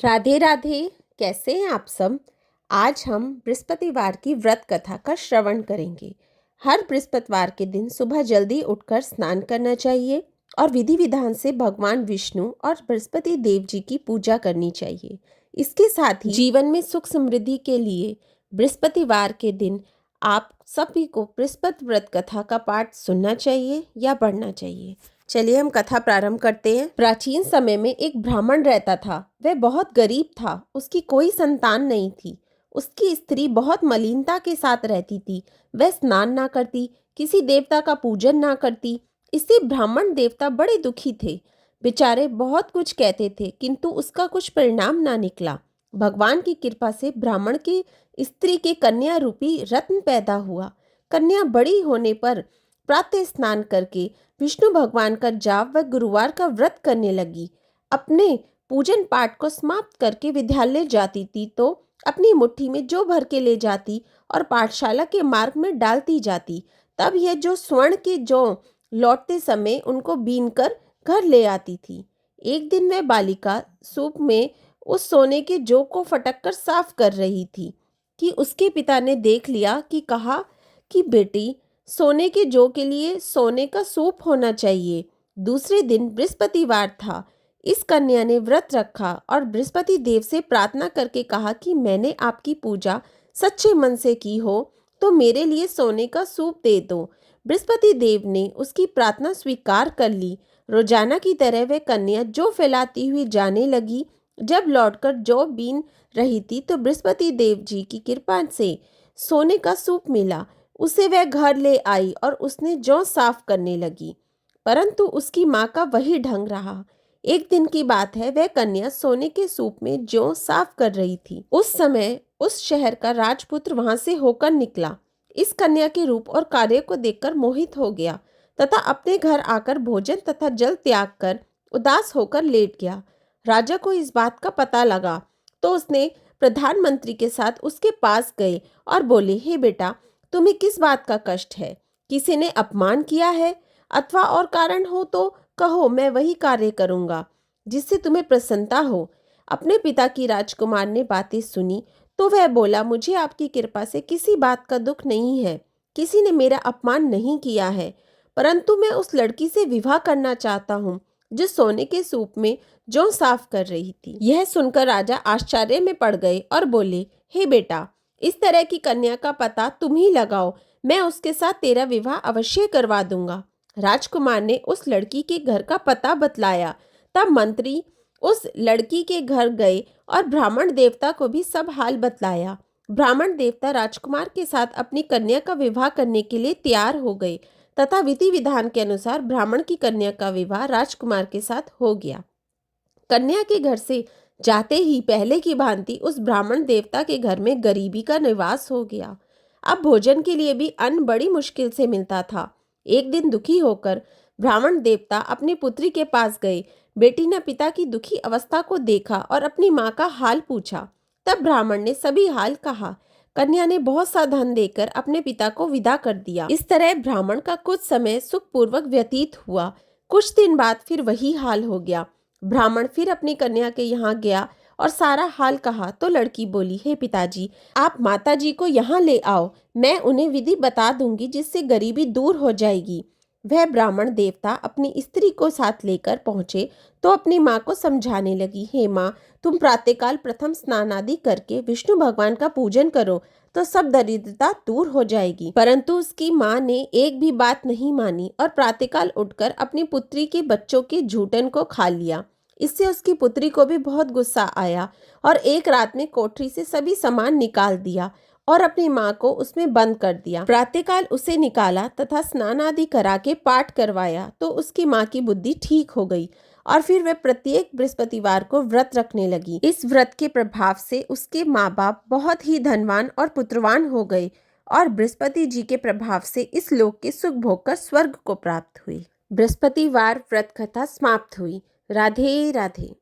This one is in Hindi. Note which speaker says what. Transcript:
Speaker 1: राधे राधे। कैसे हैं आप सब। आज हम बृहस्पतिवार की व्रत कथा का श्रवण करेंगे। हर बृहस्पतिवार के दिन सुबह जल्दी उठकर स्नान करना चाहिए और विधि विधान से भगवान विष्णु और बृहस्पति देव जी की पूजा करनी चाहिए। इसके साथ ही जीवन में सुख समृद्धि के लिए बृहस्पतिवार के दिन आप सभी को बृहस्पति व्रत कथा का पाठ सुनना चाहिए या पढ़ना चाहिए। चलिए हम कथा प्रारंभ करते हैं। प्राचीन समय में एक ब्राह्मण रहता था। वह बहुत गरीब था। उसकी कोई संतान नहीं थी। उसकी स्त्री बहुत मलिनता के साथ रहती थी। वह स्नान ना करती, किसी देवता का पूजन ना करती। इससे ब्राह्मण देवता बड़े दुखी थे। बेचारे बहुत कुछ कहते थे किंतु उसका कुछ परिणाम ना निकला। भगवान की कृपा से ब्राह्मण की स्त्री के कन्या रूपी रत्न पैदा हुआ। कन्या बड़ी होने पर प्रातः स्नान करके विष्णु भगवान का जाप व गुरुवार का व्रत करने लगी। अपने पूजन पाठ को समाप्त करके विद्यालय जाती थी तो अपनी मुट्ठी में जौ भर के ले जाती और पाठशाला के मार्ग में डालती जाती। तब यह जो स्वर्ण के जौ लौटते समय उनको बीन कर घर ले आती थी। एक दिन वह बालिका सूप में उस सोने के जौ को फटक कर साफ कर रही थी कि उसके पिता ने देख लिया कि कहा कि बेटी, सोने के जौ के लिए सोने का सूप होना चाहिए। दूसरे दिन बृहस्पतिवार था। इस कन्या ने व्रत रखा और बृहस्पति देव से प्रार्थना करके कहा कि मैंने आपकी पूजा सच्चे मन से की हो तो मेरे लिए सोने का सूप दे दो। बृहस्पति देव ने उसकी प्रार्थना स्वीकार कर ली। रोजाना की तरह वह कन्या जौ फैलाती हुई जाने लगी। जब लौटकर जौ बीन रही थी तो बृहस्पति देव जी की कृपा से सोने का सूप मिला। उसे वह घर ले आई और उसने जौ साफ करने लगी, परंतु उसकी माँ का वही ढंग रहा। एक दिन की बात है, वह कन्या सोने के सूप में जौ साफ कर रही थी। उस समय उस शहर का राजपुत्र वहां से होकर निकला। इस कन्या के रूप और कार्य को देखकर मोहित हो गया तथा अपने घर आकर भोजन तथा जल त्याग कर उदास होकर लेट गया। राजा को इस बात का पता लगा तो उसने प्रधानमंत्री के साथ उसके पास गए और बोले, हे बेटा, तुम्हें किस बात का कष्ट है? किसी ने अपमान किया है अथवा और कारण हो तो कहो, मैं वही कार्य करूंगा जिससे तुम्हें प्रसन्नता हो। अपने पिता की राजकुमार ने बातें सुनी तो वह बोला, मुझे आपकी कृपा से किसी बात का दुख नहीं है। किसी ने मेरा अपमान नहीं किया है, परंतु मैं उस लड़की से विवाह करना चाहता हूँ जो सोने के सूप में जौ साफ कर रही थी। यह सुनकर राजा आश्चर्य में पड़ गए और बोले, हे बेटा, इस तरह की कन्या का पता तुम ही लगाओ, मैं उसके साथ तेरा विवाह अवश्य करवा दूंगा। राजकुमार ने उस लड़की के घर का पता बतलाया। तब मंत्री उस लड़की के घर गए और ब्राह्मण देवता को भी सब हाल बतलाया। ब्राह्मण देवता राजकुमार के साथ अपनी कन्या का विवाह करने के लिए तैयार हो गए तथा विधि विधान के अनुसार ब्राह्मण की कन्या का विवाह राजकुमार के साथ हो गया। कन्या के घर से जाते ही पहले की भांति उस ब्राह्मण देवता के घर में गरीबी का निवास हो गया। अब भोजन के लिए भी अन्न बड़ी मुश्किल से मिलता था। एक दिन दुखी होकर ब्राह्मण देवता अपनी पुत्री के पास गए। बेटी ने पिता की दुखी अवस्था को देखा और अपनी माँ का हाल पूछा। तब ब्राह्मण ने सभी हाल कहा। कन्या ने बहुत सा धन देकर अपने पिता को विदा कर दिया। इस तरह ब्राह्मण का कुछ समय सुखपूर्वक व्यतीत हुआ। कुछ दिन बाद फिर वही हाल हो गया। ब्राह्मण फिर अपनी कन्या के यहाँ गया और सारा हाल कहा तो लड़की बोली, हे पिताजी, आप माताजी को यहाँ ले आओ, मैं उन्हें विधि बता दूंगी जिससे गरीबी दूर हो जाएगी। वह ब्राह्मण देवता अपनी स्त्री को साथ लेकर पहुंचे तो अपनी माँ को समझाने लगी, हे माँ, तुम प्रातःकाल प्रथम स्नान आदि करके विष्णु भगवान का पूजन करो तो सब दरिद्रता दूर हो जाएगी। परंतु उसकी माँ ने एक भी बात नहीं मानी और प्रातःकाल उठकर अपनी पुत्री के बच्चों के झूठन को खा लिया। इससे उसकी पुत्री को भी बहुत गुस्सा आया और एक रात में कोठरी से सभी सामान निकाल दिया और अपनी माँ को उसमें बंद कर दिया। प्रातःकाल उसे निकाला तथा स्नान आदि करा के पाठ करवाया तो उसकी माँ की बुद्धि ठीक हो गई और फिर वह प्रत्येक बृहस्पतिवार को व्रत रखने लगी। इस व्रत के प्रभाव से उसके माँ बाप बहुत ही धनवान और पुत्रवान हो गए और बृहस्पति जी के प्रभाव से इस लोक के सुख भोग कर स्वर्ग को प्राप्त हुई। बृहस्पतिवार व्रत कथा समाप्त हुई। राधे राधे।